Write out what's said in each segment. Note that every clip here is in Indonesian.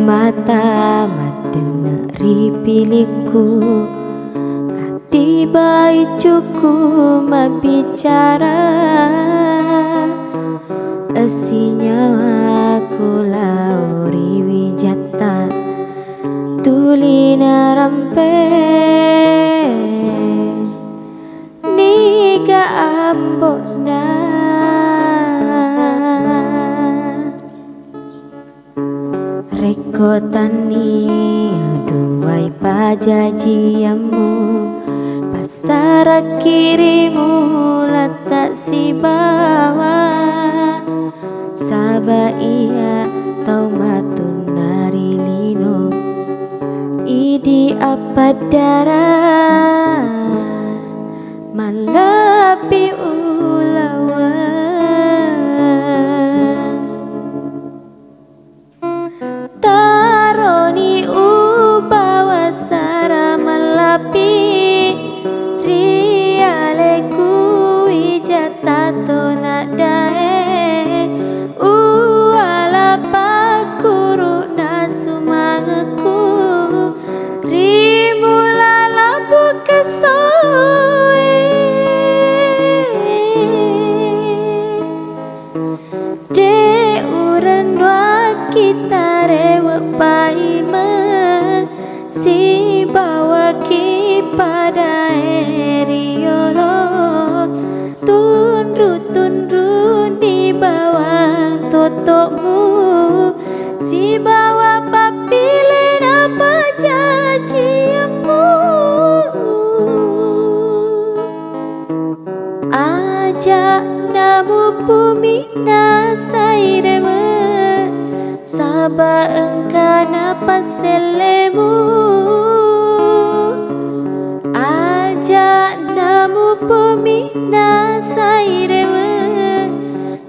mata madena ripiliku hati baik cukup bicara asinya aku lauri wijata tulina rampe niga ambona reko tani aduai pajajiamu pasara kirimu letak si bawah saba iya tau matun nari lino idi apa darah malapi ulawa taroni ubawa sara malapi rialeku wijatato nadae uala pakuru nasumangaku rimula labu kesoe de uran kita rewa paima si bawa ki pada eriolo tunru di bawah totokmu si bawa papilen apa janjimu ajak namu bumi nasairema saba engkana paselemu ajak namu bumi nasairema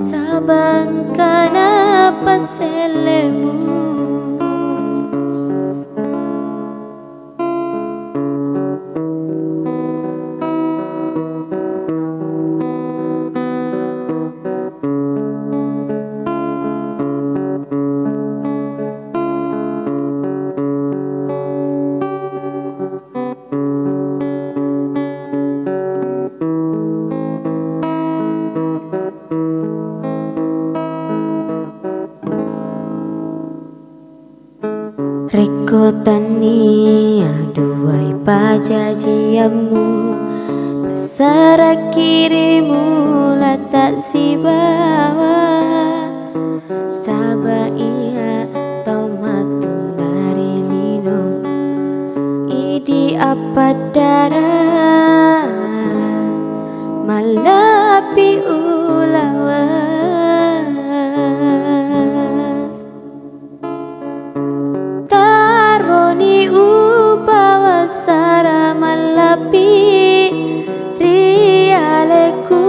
saba engkana paselemu. Reko tani aduai pajajiamu pasara kirimu letak si bawah saba iya tau matun dari lino idi apa darah malapi ulawa taroni ubawa sara malapi rialeku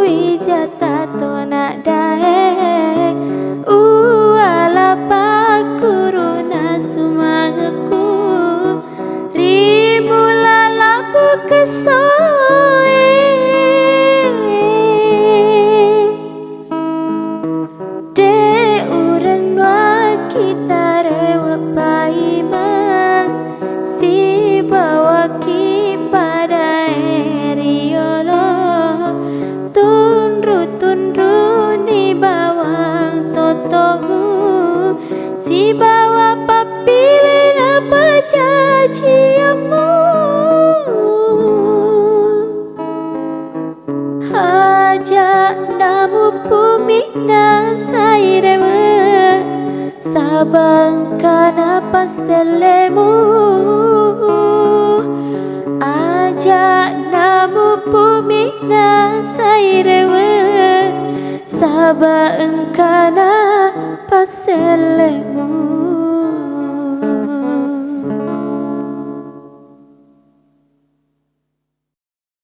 ijatato nadae uala pakuru nasumangaku rimula labu kesoe de uran kita rewa paima si bawa ki pada eriolo tunru di bawah totomu si bawa papilen apa janjimu ajak namu bumi nasairema sabang kana paselemu ajak namu bumi nasairema saba engkana paselemu.